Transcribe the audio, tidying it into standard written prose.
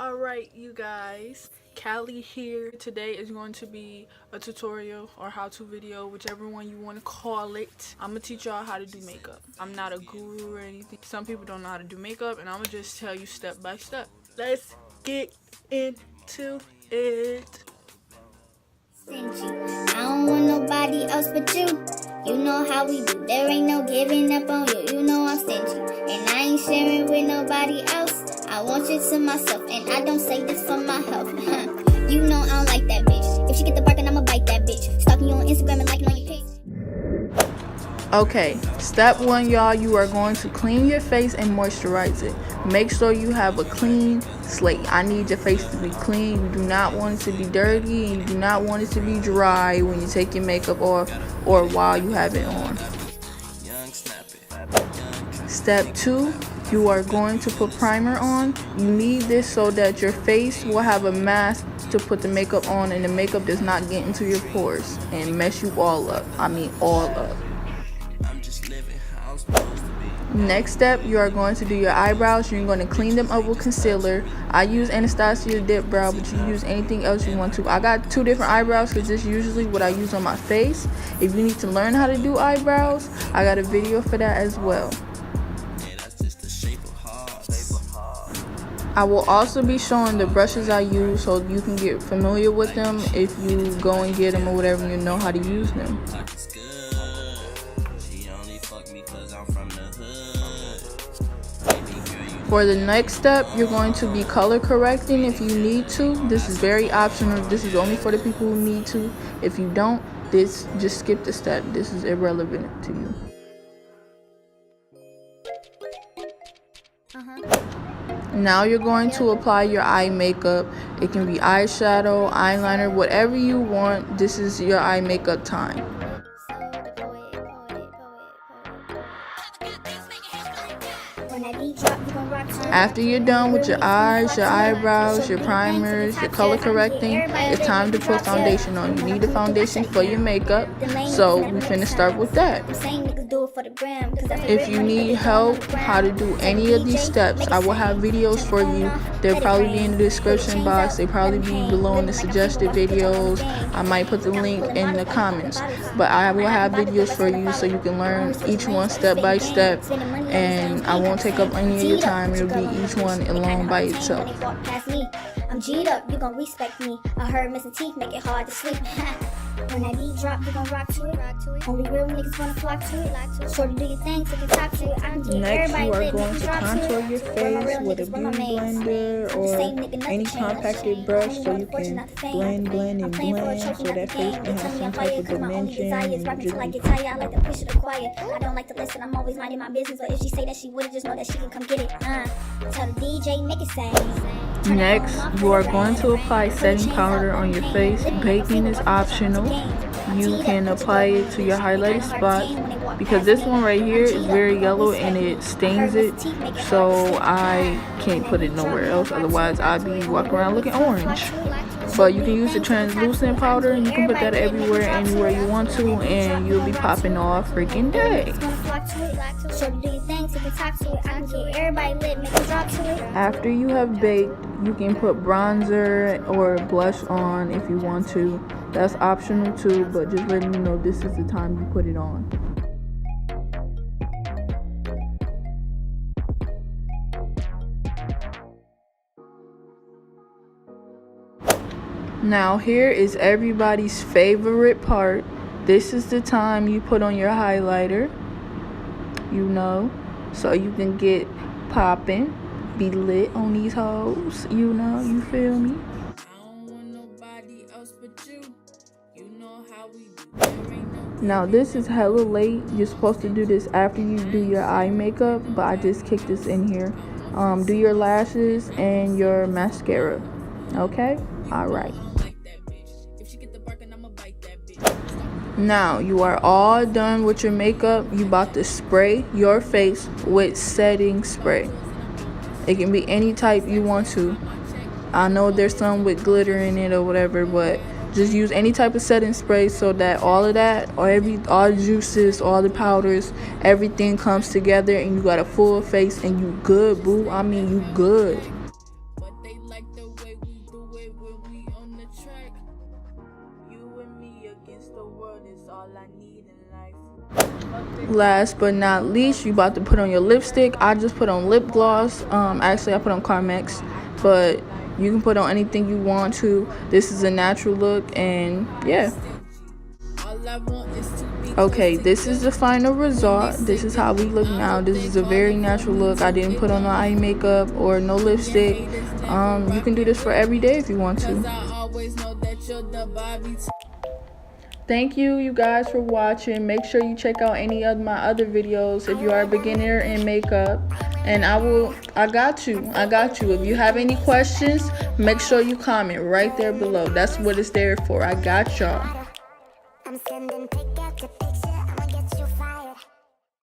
Alright, you guys, Callie here. Today is going to be a tutorial or how-to video, whichever one you want to call it. I'm gonna teach y'all how to do makeup. I'm not a guru or anything. Some people don't know how to do makeup, and I'm gonna just tell you step by step. Let's get into it. I don't want nobody else but you. You know how we do. There ain't no giving up on you. You know I'm stingy, and I ain't sharing with nobody else. I want you to myself, and I don't say this for my health. You know I don't like that bitch. If she get the barking, I'ma bite that bitch. Stalking you on Instagram and liking on your page. Okay, step one, y'all, you are going to clean your face and moisturize it. Make sure you have a clean slate. I need your face to be clean. You do not want it to be dirty, and you do not want it to be dry when you take your makeup off or while you have it on. Step two, you are going to put primer on. You need this so that your face will have a mask to put the makeup on, and the makeup does not get into your pores and mess you all up. I mean all up. Next step, you are going to do your eyebrows. You're going to clean them up with concealer. I use Anastasia Dip Brow, but you use anything else you want to. I got two different eyebrows because this is usually what I use on my face. If you need to learn how to do eyebrows, I got a video for that as well. I will also be showing the brushes I use so you can get familiar with them if you go and get them or whatever, and you know how to use them. For the next step, you're going to be color correcting if you need to. This is very optional. This is only for the people who need to. If you don't, just skip the step. This is irrelevant to you. Now you're going to apply your eye makeup. It can be eyeshadow, eyeliner, whatever you want. This is your eye makeup time. After you're done with your eyes, your eyebrows, your primers, your color correcting, it's time to put foundation on. You need a foundation for your makeup, so we're finna start with that. If you need help how to do any of these steps, I will have videos for you. They'll probably be in the description box. They'll probably be below in the suggested videos. I might put the link in the comments, but I will have videos for you so you can learn each one step by step, and I won't take up any of your time. It'll be each one alone by itself. I'm G'd up, you gon' respect me. I heard missing teeth make it hard to sleep. When that beat drop, you gon' rock to it. Only real niggas wanna flock to it. Shorty, do your thing, take a top to it. I can get next, you are lit, going to contour your face with a beauty blender or any compacted brush so you can blend and blend so that face can have some type of dimension. And I like to push it acquire. I don't like to listen, I'm always minding my business. But if she say that she wouldn't, just know that she can come get it. Tell the DJ, make it sing. Next, you are going to apply setting powder on your face. Baking is optional. You can apply it to your highlighted spot because this one right here is very yellow and it stains it, so I can't put it nowhere else, otherwise I'd be walking around looking orange. But you can use the translucent powder and you can put that everywhere, anywhere you want to, and you'll be popping all freaking day. After you have baked, you can put bronzer or blush on if you want to. That's optional too, but just letting you know this is the time you put it on. Now here is everybody's favorite part. This is the time you put on your highlighter, so you can get popping, be lit on these hoes, you feel me? Now this is hella late. You're supposed to do this after you do your eye makeup, but I just kicked this in here. Do your lashes and your mascara. Okay? Alright. Now you are all done with your makeup. You about to spray your face with setting spray. It can be any type you want to. I know there's some with glitter in it or whatever, but just use any type of setting spray so that all of that, or all the juices, all the powders, everything comes together and you got a full face and you good, boo. I mean, you good. like the way we do it when we on the track. You and me against the world is all I need in life. Last but not least, you about to put on your lipstick. I just put on lip gloss. Actually I put on Carmex, but you can put on anything you want to. This is a natural look, and yeah. Okay, this is the final result. This is how we look now. This is a very natural look. I didn't put on no eye makeup or no lipstick. You can do this for every day if you want to. Thank you guys for watching. Make sure you check out any of my other videos if you are a beginner in makeup. And I got you. If you have any questions, make sure you comment right there below. That's what it's there for. I got y'all.